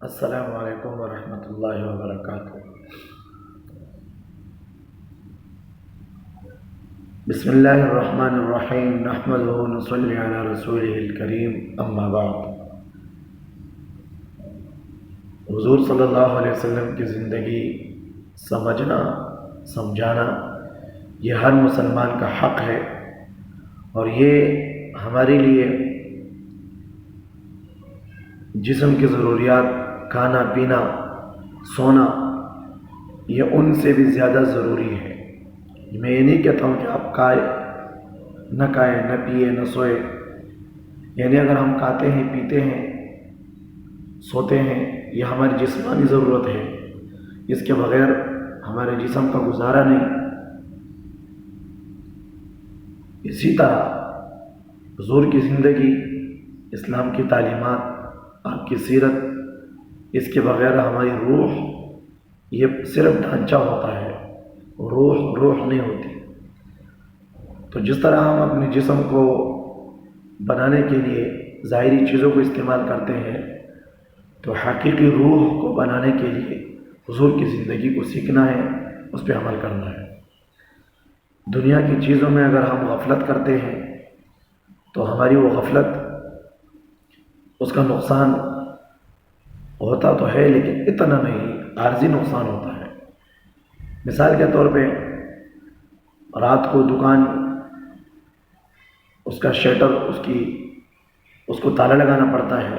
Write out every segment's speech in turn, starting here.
السلام علیکم ورحمۃ اللہ وبرکاتہ۔ بسم اللہ الرحمن الرحیم، نحمدہ ونصلی علی رسولہ الکریم، اما بعد۔ حضور صلی اللہ علیہ وسلم کی زندگی سمجھنا سمجھانا یہ ہر مسلمان کا حق ہے، اور یہ ہمارے لیے جسم کی ضروریات، کھانا پینا سونا، یہ ان سے بھی زیادہ ضروری ہے۔ میں یہ نہیں کہتا ہوں کہ آپ کھائیں نہ پیے نہ سوئے، یعنی اگر ہم کھاتے ہیں پیتے ہیں سوتے ہیں یہ ہماری جسمانی ضرورت ہے، اس کے بغیر ہمارے جسم کا گزارا نہیں۔ اسی طرح حضور کی زندگی، اسلام کی تعلیمات، آپ کی سیرت، اس کے بغیر ہماری روح یہ صرف ڈھانچہ ہوتا ہے، روح نہیں ہوتی۔ تو جس طرح ہم اپنے جسم کو بنانے کے لیے ظاہری چیزوں کو استعمال کرتے ہیں، تو حقیقی روح کو بنانے کے لیے حضور کی زندگی کو سیکھنا ہے، اس پہ عمل کرنا ہے۔ دنیا کی چیزوں میں اگر ہم غفلت کرتے ہیں تو ہماری وہ غفلت، اس کا نقصان ہوتا تو ہے لیکن اتنا نہیں، عارضی نقصان ہوتا ہے۔ مثال کے طور پہ رات کو دکان، اس کا شٹر، اس کو تالا لگانا پڑتا ہے،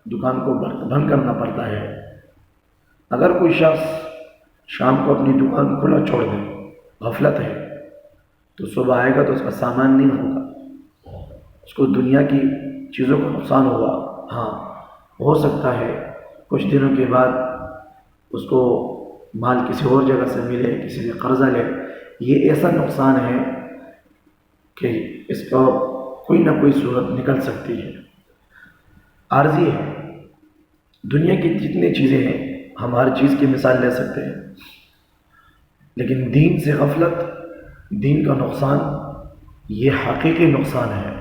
دکان کو بند کرنا پڑتا ہے۔ اگر کوئی شخص شام کو اپنی دکان کھلا چھوڑ دے، غفلت ہے، تو صبح آئے گا تو اس کا سامان نہیں ہوگا، اس کو دنیا کی چیزوں کا نقصان ہوگا۔ ہاں، ہو سکتا ہے کچھ دنوں کے بعد اس کو مال کسی اور جگہ سے ملے، کسی سے قرضہ لے، یہ ایسا نقصان ہے کہ اس کا کوئی نہ کوئی صورت نکل سکتی ہے، عارضی ہے۔ دنیا کی جتنی چیزیں ہیں ہم ہر چیز کی مثال لے سکتے ہیں، لیکن دین سے غفلت، دین کا نقصان یہ حقیقی نقصان ہے،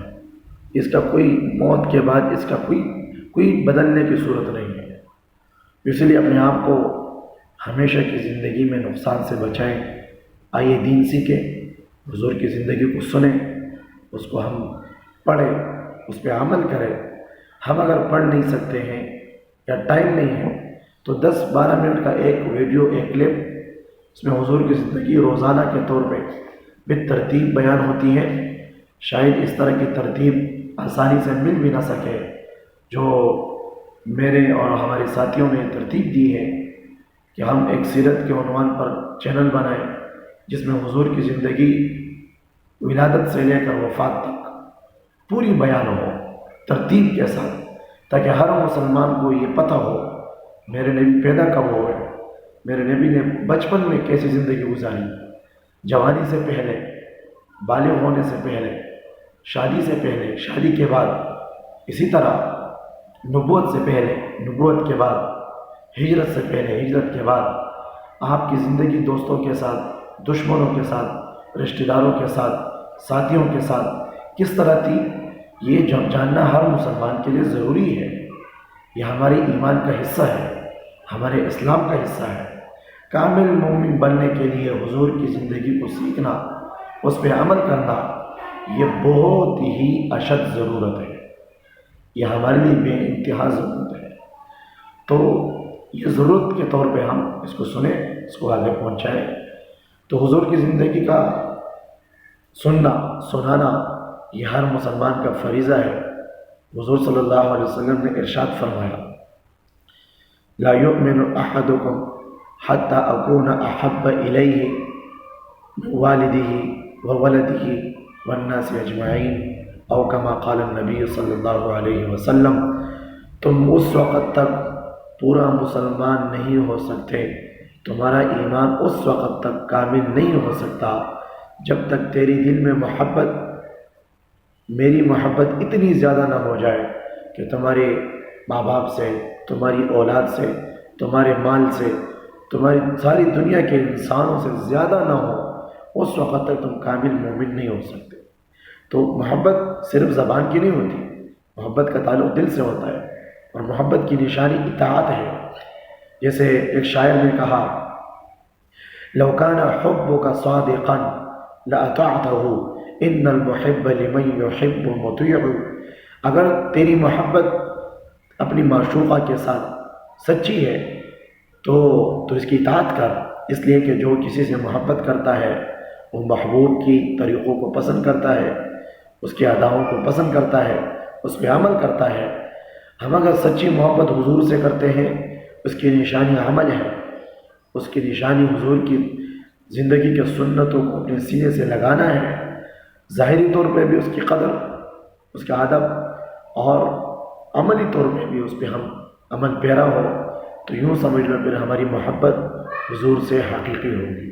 اس کا کوئی موت کے بعد اس کا کوئی بدلنے کی صورت نہیں ہے۔ اس لیے اپنے آپ کو ہمیشہ کی زندگی میں نقصان سے بچائیں۔ آئیے دین سیکھیں، حضور کی زندگی کو سنیں، اس کو ہم پڑھیں، اس پہ عمل کریں۔ ہم اگر پڑھ نہیں سکتے ہیں یا ٹائم نہیں ہے تو 10-12 منٹ کا ایک ویڈیو، ایک کلپ، اس میں حضور کی زندگی روزانہ کے طور پہ بالترتیب بیان ہوتی ہے۔ شاید اس طرح کی ترتیب آسانی سے مل بھی نہ سکے جو میرے اور ہمارے ساتھیوں نے ترتیب دی ہے کہ ہم ایک سیرت کے عنوان پر چینل بنائیں، جس میں حضور کی زندگی ولادت سے لے کر وفات تک پوری بیان ہو ترتیب کے ساتھ، تاکہ ہر مسلمان کو یہ پتہ ہو میرے نبی پیدا کب ہوئے، میرے نبی نے بچپن میں کیسی زندگی گزاری، جوانی سے پہلے، بالغ ہونے سے پہلے، شادی سے پہلے، شادی کے بعد، اسی طرح نبوت سے پہلے، نبوت کے بعد، ہجرت سے پہلے، ہجرت کے بعد، آپ کی زندگی دوستوں کے ساتھ، دشمنوں کے ساتھ، رشتہ داروں کے ساتھ، ساتھیوں کے ساتھ کس طرح تھی، یہ جاننا ہر مسلمان کے لیے ضروری ہے۔ یہ ہمارے ایمان کا حصہ ہے، ہمارے اسلام کا حصہ ہے۔ کامل مومن بننے کے لیے حضور کی زندگی کو سیکھنا، اس پہ عمل کرنا، یہ بہت ہی اشد ضرورت ہے، یہ ہمارے لیے بے انتہا ضرورت ہے۔ تو یہ ضرورت کے طور پہ ہم اس کو سنیں، اس کو آگے پہنچائیں۔ تو حضور کی زندگی کا سننا سنانا یہ ہر مسلمان کا فریضہ ہے۔ حضور صلی اللہ علیہ وسلم نے ارشاد فرمایا، لا یؤمن احدکم حتی اکون احب الیہ من والدہ وولدہ والناس اجمعین، او کما قال النبی صلی اللہ علیہ وسلم۔ تم اس وقت تک پورا مسلمان نہیں ہو سکتے، تمہارا ایمان اس وقت تک کامل نہیں ہو سکتا جب تک تیری دل میں محبت، میری محبت اتنی زیادہ نہ ہو جائے کہ تمہارے ماں باپ سے، تمہاری اولاد سے، تمہارے مال سے، تمہاری ساری دنیا کے انسانوں سے زیادہ نہ ہو، اس وقت تک تم کامل مومن نہیں ہو سکتے۔ تو محبت صرف زبان کی نہیں ہوتی، محبت کا تعلق دل سے ہوتا ہے، اور محبت کی نشانی اطاعت ہے۔ جیسے ایک شاعر نے کہا، لو كان حبك صادقا لأطعته ان المحب لمن يحب مطيع. اگر تیری محبت اپنی معشوقہ کے ساتھ سچی ہے تو اس کی اطاعت کر، اس لیے کہ جو کسی سے محبت کرتا ہے وہ محبوب کی طریقوں کو پسند کرتا ہے، اس کی اداؤں کو پسند کرتا ہے، اس پہ عمل کرتا ہے. ہم اگر سچی محبت حضور سے کرتے ہیں، اس کی نشانی عمل ہے، اس کی نشانی حضور کی زندگی کے سنتوں کو اپنے سینے سے لگانا ہے. ظاہری طور پہ بھی اس کی قدر، اس کا ادب، اور عملی طور پہ بھی اس پہ ہم عمل پیرا ہو، تو یوں سمجھ لو پھر ہماری محبت حضور سے حقیقی ہوگی.